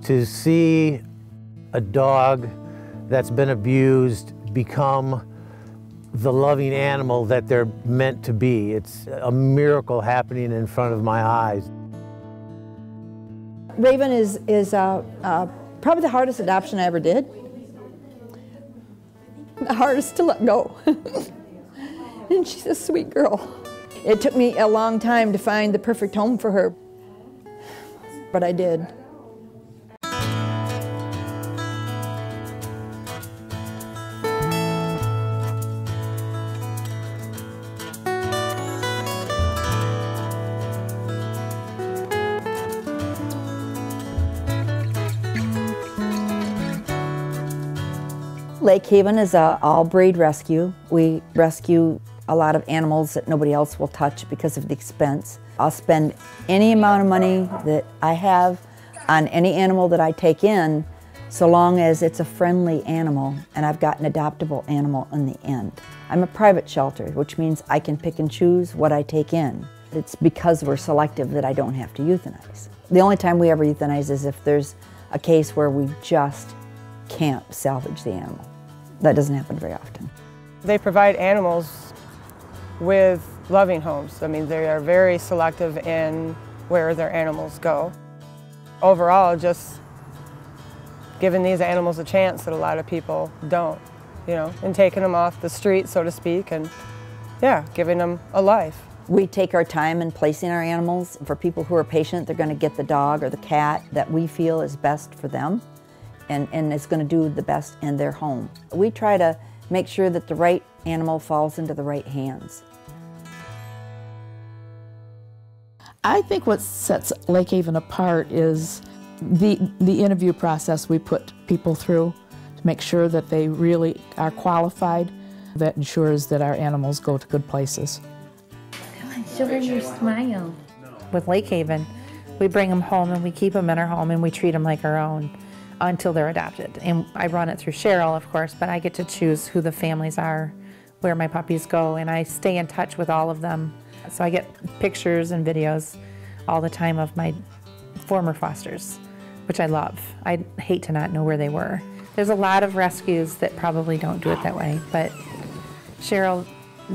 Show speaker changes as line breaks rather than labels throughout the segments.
to see a dog that's been abused become the loving animal that they're meant to be. It's a miracle happening in front of my eyes.
Raven is probably the hardest adoption I ever did. The hardest to let go. And she's a sweet girl. It took me a long time to find the perfect home for her, but I did. Lake Haven is an all-breed rescue. We rescue a lot of animals that nobody else will touch because of the expense. I'll spend any amount of money that I have on any animal that I take in, so long as it's a friendly animal and I've got an adoptable animal in the end. I'm a private shelter, which means I can pick and choose what I take in. It's because we're selective that I don't have to euthanize. The only time we ever euthanize is if there's a case where we just can't salvage the animal. That doesn't happen very often.
They provide animals with loving homes. I mean, they are very selective in where their animals go. Overall, just giving these animals a chance that a lot of people don't, you know, and taking them off the street, so to speak, and yeah, giving them a life.
We take our time in placing our animals. For people who are patient, they're going to get the dog or the cat that we feel is best for them and is going to do the best in their home. We try to make sure that the right animal falls into the right hands.
I think what sets Lake Haven apart is the interview process we put people through to make sure that they really are qualified. That ensures that our animals go to good places.
Come on, show her your smile. With Lake Haven, we bring them home and we keep them in our home and we treat them like our own until they're adopted. And I run it through Cheryl, of course, but I get to choose who the families are, where my puppies go, and I stay in touch with all of them. So I get pictures and videos all the time of my former fosters, which I love. I hate to not know where they were. There's a lot of rescues that probably don't do it that way, but Cheryl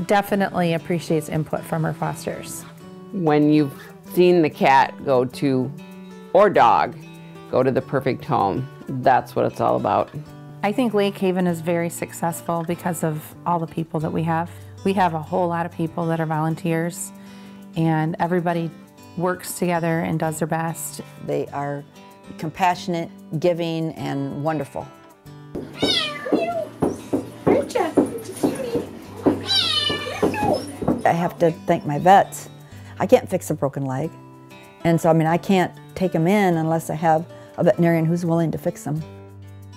definitely appreciates input from her fosters.
When you've seen the cat go to, or dog, go to the perfect home, that's what it's all about.
I think Lake Haven is very successful because of all the people that we have. We have a whole lot of people that are volunteers, and everybody works together and does their best.
They are compassionate, giving, and wonderful. I have to thank my vets. I can't fix a broken leg, and so I can't take them in unless I have a veterinarian who's willing to fix them.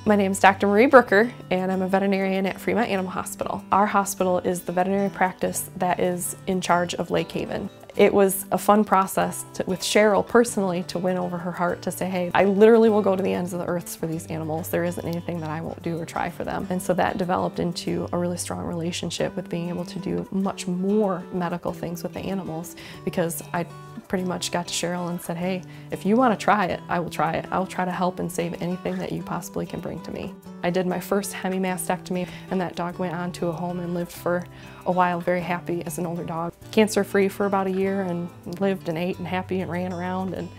My name is Dr. Marie Brooker, and I'm a veterinarian at Fremont Animal Hospital. Our hospital is the veterinary practice that is in charge of Lake Haven. It was a fun process with Cheryl personally to win over her heart to say, hey, I literally will go to the ends of the earth for these animals. There isn't anything that I won't do or try for them. And so that developed into a really strong relationship with being able to do much more medical things with the animals, because I pretty much got to Cheryl and said, hey, if you want to try it, I will try it. I will try to help and save anything that you possibly can bring to me. I did my first hemimastectomy, and that dog went on to a home and lived for a while very happy as an older dog. Cancer-free for about a year, and lived and ate and happy and ran around, and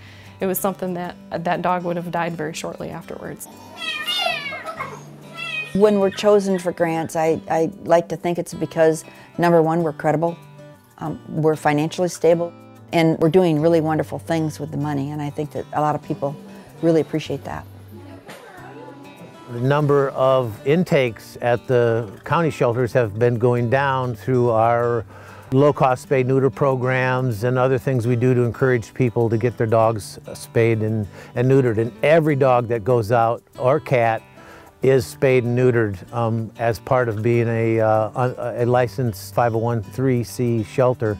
it was something that that dog would have died very shortly afterwards.
When we're chosen for grants, I like to think it's because, number one, we're credible, we're financially stable, and we're doing really wonderful things with the money, and I think that a lot of people really appreciate that.
The number of intakes at the county shelters have been going down through our low-cost spay-neuter programs and other things we do to encourage people to get their dogs spayed and neutered. And every dog that goes out, or cat, is spayed and neutered as part of being a licensed 501(c) shelter.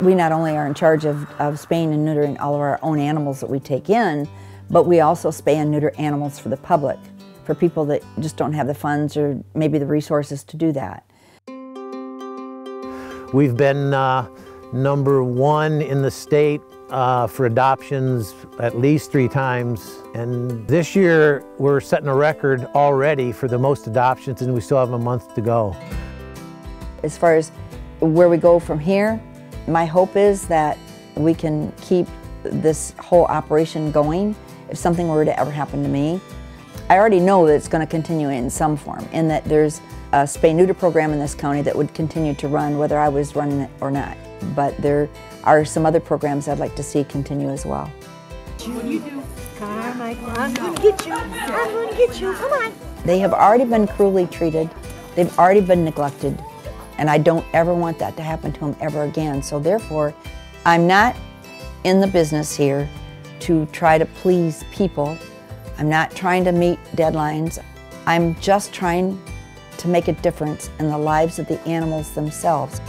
We not only are in charge of spaying and neutering all of our own animals that we take in, but we also spay and neuter animals for the public, for people that just don't have the funds or maybe the resources to do that.
We've been #1 in the state for adoptions at least 3 times. And this year we're setting a record already for the most adoptions, and we still have a month to go.
As far as where we go from here, my hope is that we can keep this whole operation going if something were to ever happen to me. I already know that it's going to continue in some form, and that there's a spay-neuter program in this county that would continue to run whether I was running it or not. But there are some other programs I'd like to see continue as well.
Carmichael, I'm going to get you. I'm going to get you. Come on.
They have already been cruelly treated. They've already been neglected. And I don't ever want that to happen to them ever again. So therefore, I'm not in the business here to try to please people. I'm not trying to meet deadlines. I'm just trying to make a difference in the lives of the animals themselves.